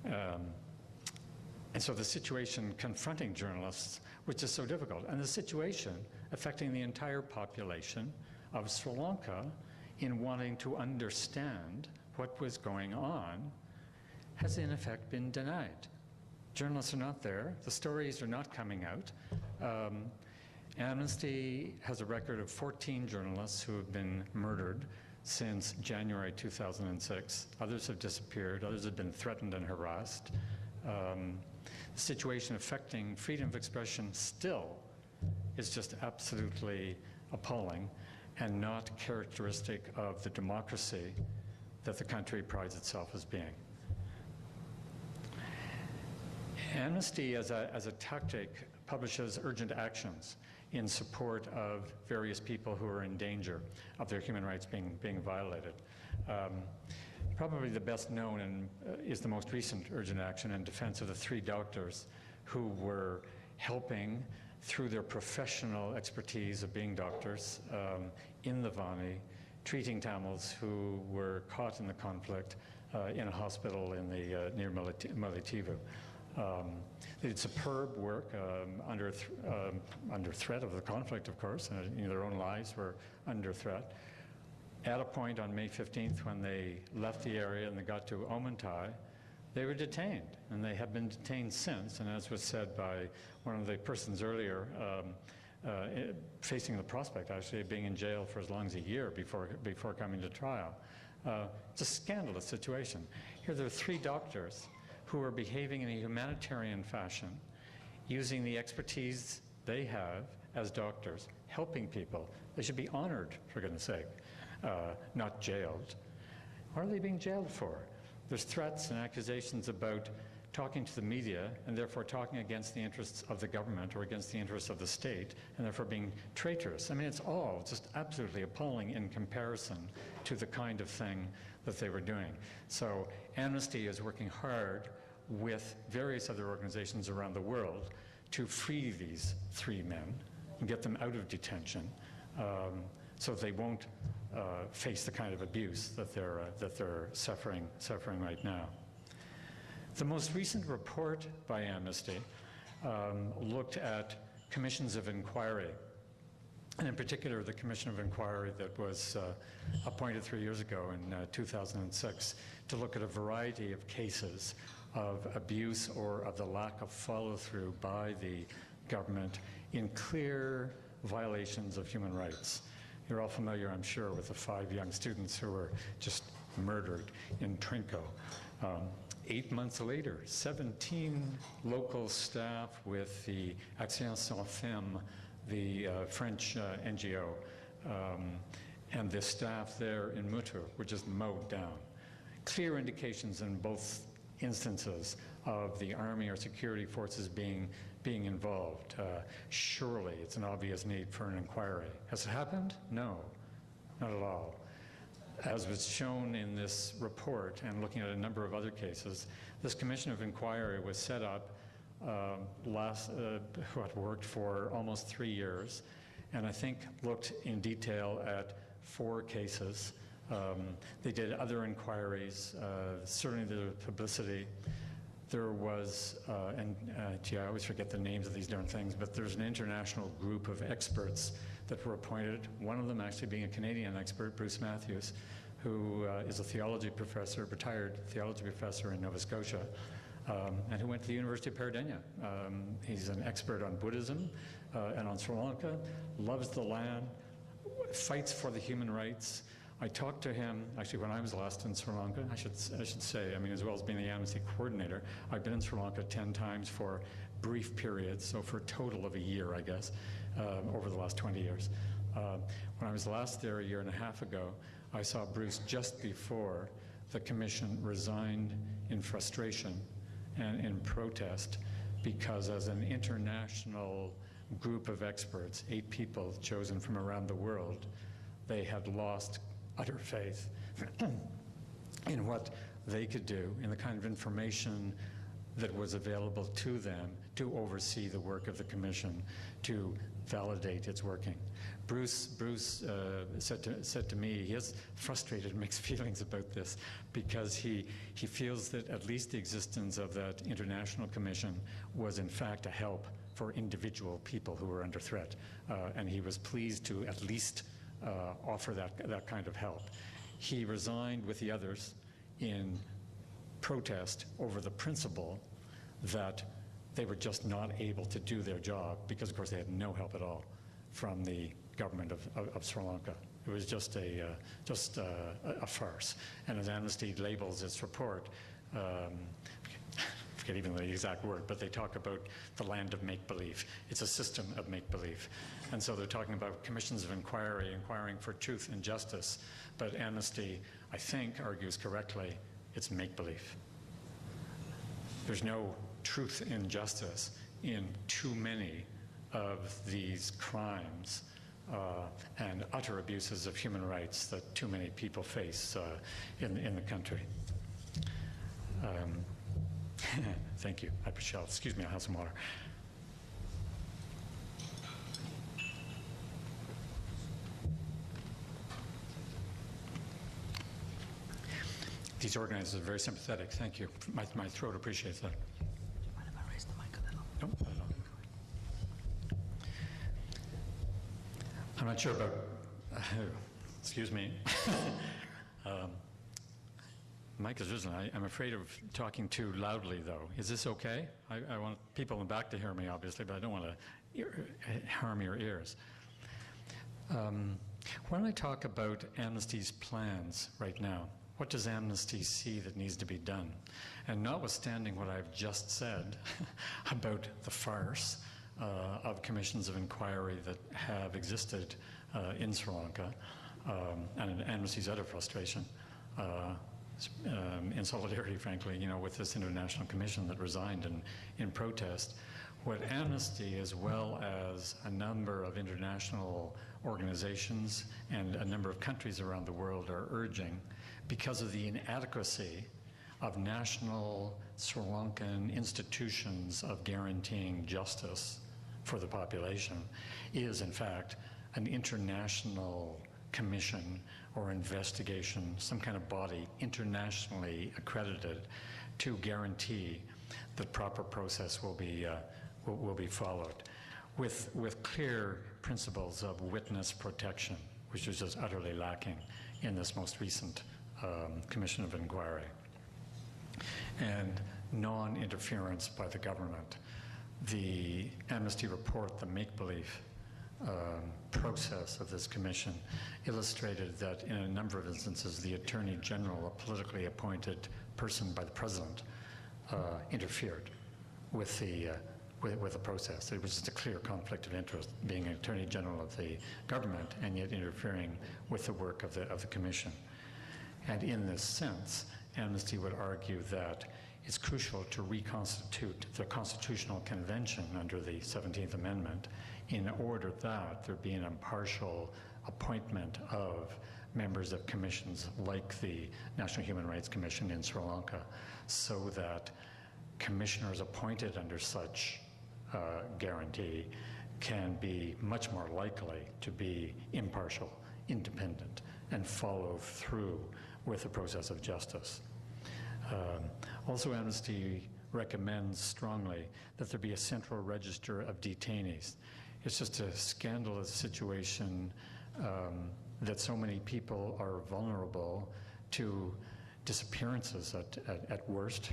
And so the situation confronting journalists, which is so difficult, and the situation affecting the entire population of Sri Lanka in wanting to understand what was going on, has in effect been denied. Journalists are not there, the stories are not coming out. Amnesty has a record of 14 journalists who have been murdered since January 2006. Others have disappeared, others have been threatened and harassed. The situation affecting freedom of expression still is just absolutely appalling and not characteristic of the democracy that the country prides itself as being. Amnesty, as a tactic, publishes urgent actions in support of various people who are in danger of their human rights being violated. Probably the best known is the most recent urgent action in defense of the 3 doctors who were helping, through their professional expertise of being doctors, in the Vani, treating Tamils who were caught in the conflict in a hospital in the near Mullaitivu. They did superb work under threat of the conflict, of course, and their own lives were under threat. At a point on May 15th, when they left the area and they got to Omantai, they were detained, and they have been detained since. And as was said by one of the persons earlier, facing the prospect, actually, of being in jail for as long as a year before coming to trial. It's a scandalous situation. Here there are 3 doctors who are behaving in a humanitarian fashion, using the expertise they have as doctors, helping people. They should be honored, for goodness sake, not jailed. What are they being jailed for? There's threats and accusations about talking to the media and therefore talking against the interests of the government or against the interests of the state and therefore being traitorous. I mean, it's all just absolutely appalling in comparison to the kind of thing that they were doing. So Amnesty is working hard with various other organizations around the world to free these 3 men and get them out of detention so they won't face the kind of abuse that they're suffering right now. The most recent report by Amnesty looked at commissions of inquiry, and in particular the commission of inquiry that was appointed 3 years ago in 2006 to look at a variety of cases of abuse or of the lack of follow-through by the government in clear violations of human rights. You're all familiar, I'm sure, with the 5 young students who were just murdered in Trinco. 8 months later, 17 local staff with the Action Sans Femme, the French NGO, and the staff there in Mutu were just mowed down. Clear indications in both instances of the army or security forces being involved. Surely it's an obvious need for an inquiry. Has it happened? No, not at all. As was shown in this report and looking at a number of other cases, this commission of inquiry was set up worked for almost 3 years, and I think looked in detail at 4 cases. They did other inquiries, certainly the publicity. There was, gee, I always forget the names of these different things, but there's an international group of experts that were appointed, one of them actually being a Canadian expert, Bruce Matthews, who is a theology professor, retired theology professor in Nova Scotia, and who went to the University of Peradeniya. He's an expert on Buddhism and on Sri Lanka, loves the land, fights for the human rights. I talked to him, actually, when I was last in Sri Lanka, I should say, I mean, as well as being the Amnesty coordinator, I've been in Sri Lanka 10 times for brief periods, so for a total of a year, I guess, over the last 20 years. When I was last there a year and a half ago, I saw Bruce just before the commission resigned in frustration and in protest, because as an international group of experts, 8 people chosen from around the world, they had lost utter faith in what they could do, in the kind of information that was available to them to oversee the work of the Commission, to validate its working. Bruce said to me, he has frustrated mixed feelings about this, because he feels that at least the existence of that international commission was in fact a help for individual people who were under threat, and he was pleased to at least offer that kind of help. He resigned with the others in protest over the principle that they were just not able to do their job because, of course, they had no help at all from the government of Sri Lanka. It was just a farce. And as Amnesty labels its report, I forget even the exact word, but they talk about the land of make-believe. It's a system of make-believe. And so they're talking about commissions of inquiry, inquiring for truth and justice. But Amnesty, I think, argues correctly, it's make-believe. There's no truth and justice in too many of these crimes and utter abuses of human rights that too many people face in the country. Thank you. I appreciate it. Excuse me, I'll have some water. These organizers are very sympathetic. Thank you. My throat appreciates that. Mind if I raise the mic a little? No, not at all. I'm not sure about, excuse me. Mic is risen. I'm afraid of talking too loudly, though. Is this okay? I want people in the back to hear me, obviously, but I don't want to harm your ears. Why don't I talk about Amnesty's plans right now? What does Amnesty see that needs to be done? And notwithstanding what I've just said about the farce of commissions of inquiry that have existed in Sri Lanka, and Amnesty's utter frustration, in solidarity, frankly, with this international commission that resigned in protest, what Amnesty, as well as a number of international organizations and a number of countries around the world are urging, because of the inadequacy of national Sri Lankan institutions of guaranteeing justice for the population, is in fact an international commission or investigation, some kind of body internationally accredited to guarantee that proper process will be followed with clear principles of witness protection, which is just utterly lacking in this most recent commission of inquiry, and non-interference by the government. The Amnesty report, the make-believe process of this commission, illustrated that in a number of instances, the Attorney General, a politically appointed person by the President, interfered with the process. It was just a clear conflict of interest, being an Attorney General of the government and yet interfering with the work of the commission. And in this sense, Amnesty would argue that it's crucial to reconstitute the Constitutional Convention under the 17th Amendment in order that there be an impartial appointment of members of commissions like the National Human Rights Commission in Sri Lanka, so that commissioners appointed under such guarantee can be much more likely to be impartial, independent, and follow through with the process of justice. Also, Amnesty recommends strongly that there be a central register of detainees. It's just a scandalous situation that so many people are vulnerable to disappearances at worst,